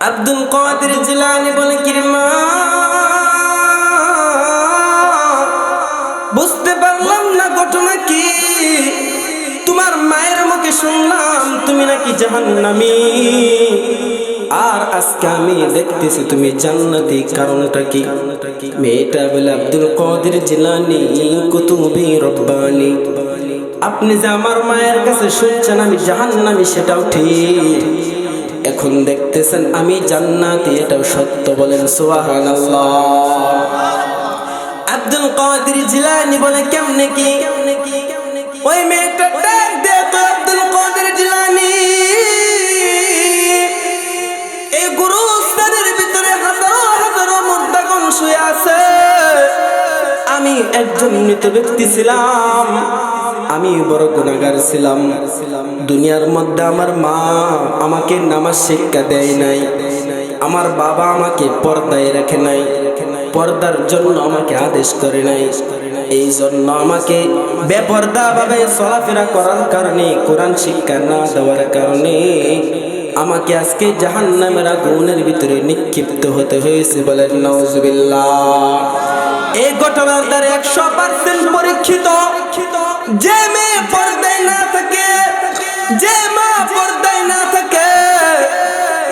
আব্দুল কাদের জিলানী বলে কিরমা বুঝতে পারলাম না ঘটনা কি। তোমার মায়ের মুখে শুনলাম তুমি নাকি জাহান্নামী, আর আজকে আমি দেখতেছি তুমি জান্নাতি। কারণটা কি? মেয়েটা বলে আব্দুল কাদের জিলানী কুতুবি রব্বানি, আপনি যে আমার মায়ের কাছে শুনছেন আমি জাহান্নামী সেটাও ঠিক, এখন দেখতেছেন আমি জান্নাতি এটাও সত্য। বলেন সুবহানাল্লাহ। আব্দুল কাদের জিলানী বলে কেমনে কি? ওই মেয়েটা ডাক দে তো আব্দুল কাদের জিলানী, এই গুরুস্থানের ভিতরে হাজারো হাজারো মুর্দাগণ শুয়ে আছে, আমি একজন মৃত ব্যক্তি ছিলাম, আমি বড় গুনাহগার ছিলাম। দুনিয়ার মধ্যে আমার মা আমাকে নামাজ শিক্ষা দেয় নাই, আমার বাবা আমাকে পর্দায় রাখে নাই, পর্দার জন্য আমাকে আদেশ করে নাই। এই জন্য আমাকে বেপর্দা ভাবে চলাফেরা করার কারণে, কোরআন শিক্ষা না দেওয়ার কারণে আমাকে আজকে জাহান্নামের আগুনের ভিতরে নিক্ষিপ্ত হতে হয়েছে। বলেন নাউজুবিল্লাহ। এই ঘটনার দ্বারা 100% পরীক্ষিত যে মেয়ে পর্দায় না থাকে, যে মা পর্দায় না থাকে,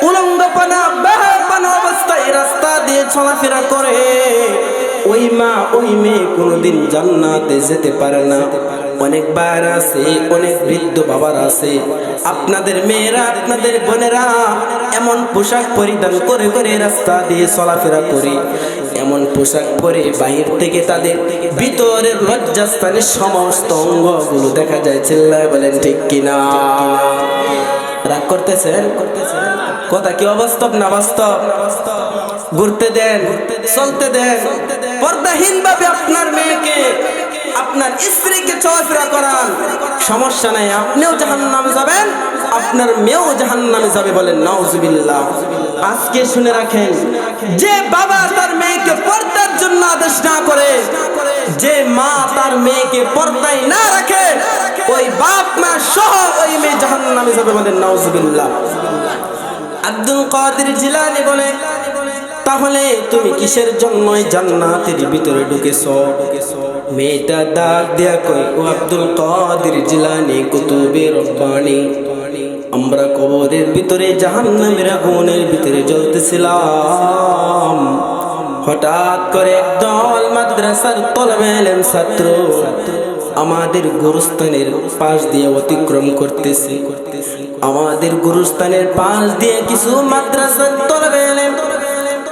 উলঙ্গপনা বেহায়াপনা অবস্থায় রাস্তা দিয়ে চলাফেরা করে, ওই মা ওই মেয়ে কোনোদিন জান্নাতে যেতে পারে না। অনেক বার আছে, অনেক বৃদ্ধ বাবার আছে, আপনাদের মেয়েরা আপনাদের বোনেরা এমন পোশাক পরিধান করে করে রাস্তা দিয়ে চলাফেরা করে, এমন পোশাক পরে বাহির থেকে তাদের ভিতরের লজ্জাস্থানের সমস্ত অঙ্গগুলো দেখা যায়। চিল্লায় বলেন ঠিক কিনা? রাগ করতেছেন? কথা কি অবাস্তব না বাস্তব? ঘুরতে দেন, চলতে দেন, পর্দাহীন ভাবে আপনার মেয়েকে আপনার স্ত্রীকে চলাফেরা করান, সমস্যা নাই, আপনিও জাহান্নামে যাবেন, আপনার মেয়েও জাহান্নামে যাবে। বলেন নাউজুবিল্লাহ। আজকে শুনে রাখেন, যে বাবা তার মেয়েকে পর্দার জন্য আদেশ না করে, যে মা তার মেয়েকে পর্দায় না রাখে, ওই বাপ মা সহ ওই মেয়ে জাহান্নামে যাবে। বলেন নাউজুবিল্লাহ। আব্দুল কাদের জিলানী বলে, তাহলে তুমি কিসের জন্য জান্নাতের ভিতরে ঢুকেছো? মেয়েটা ডাক দেয়া কই, ও আব্দুল কাদের জিলানী কুতুবে রব্বানি, আমরা কবরের ভিতরে জাহান্নামের আগুনের ভিতরে জ্বলতেছিলাম, হঠাৎ করে একদল মাদ্রাসার তলবে ইলম ছাত্র আমাদের গুরুস্থানের পাশ দিয়ে অতিক্রম করতেছে। আমাদের গুরুস্থানের পাশ দিয়ে কিছু মাদ্রাসার তলবে ইলম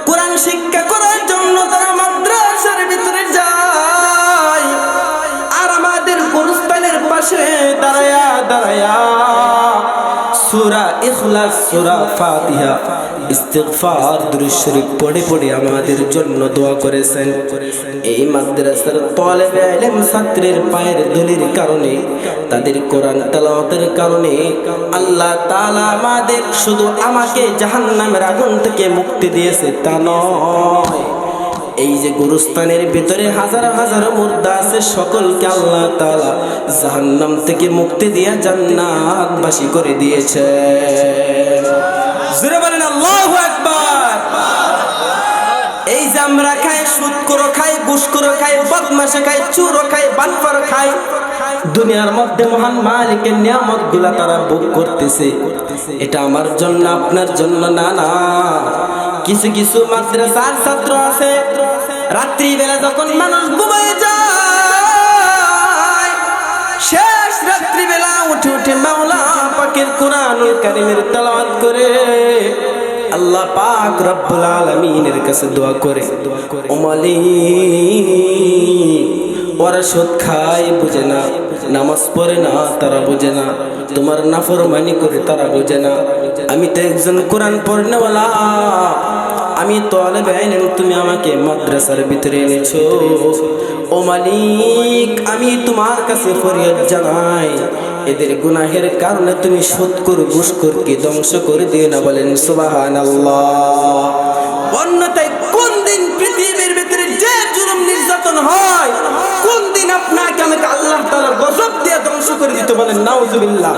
কোরআন শিক্ষা করার জন্য তারা মাদ্রাসার ভিতরে যায়, আর আমাদের গুরুস্থানের পাশে দাঁড়ায়া দাঁড়ায়া সূরা ইখলাস, সূরা ফাতিহা, ইস্তিগফার, দুরূদ শরীফ পড়ে পড়ে আমাদের জন্য দোয়া করেছেন। এই মাদ্রাসার তালেবে ইলম ছাত্রের পায়ের ধুলির কারণে, তাদের কোরআন তেলাওয়াতের কারণে আল্লাহ তাআলা আমাদের শুধু আমাকে জাহান্নামের আগুন থেকে মুক্তি দিয়েছে তা নয়, এই যে গুরুস্থানের ভিতরে হাজার হাজার মুর্দা আছে, সকলকে আল্লাহ তাআলা জাহান্নাম থেকে মুক্তি দিয়ে জান্নাতবাসী করে দিয়েছে। জোরে বলেন আল্লাহু আকবার। এই যে আমরা খাই, সুদখোর খাই, ঘুষখোর খাই, বদমাশ খাই, চোর খাই, বাটপার খাই, দুনিয়ার মধ্যে মহান মালিকের নিয়ামতগুলা তারা ভোগ করতেছে, এটা আমার জন্য আপনার জন্য না। না, কিছু কিছু মাদ্রাসার ছাত্র আছে, রাত্রি বেলা যখন মানুষ ঘুমায় যায়, শেষ রাত্রি বেলা উঠে উঠে মাওলা পাকের কোরআনুল কারীমের তেলাওয়াত করে, আল্লাহ পাক রব্বুল আলামিনের কাছে দোয়া করে, ও মালিক, ওরা সুদ খায় বুঝে না, নামাজ পড়ে না তারা বুঝে না, তোমার নাফরমানি করে তারা বুঝে না, আমি তো একজন কোরআন পড়নেওয়ালা, আমি তালেবে ইলম, তুমি আমাকে মাদ্রাসার ভিতরে এনেছো, ও মালিক আমি তোমার কাছে ফরিয়াদ জানাই, এদের গুনাহের কারণে তুমি সুদখোর ঘুষখোরকে ধ্বংস করে দিও না। বলেন সুবহানাল্লাহ। অন্যথায় কোন দিন পৃথিবীর ভিতরে যে জুলুম নির্যাতন হয়, কোন দিন আপনাকে আমাকে আল্লাহ তাআলা গজব দিয়ে ধ্বংস করে দিতে। বলেন নাউজুবিল্লাহ।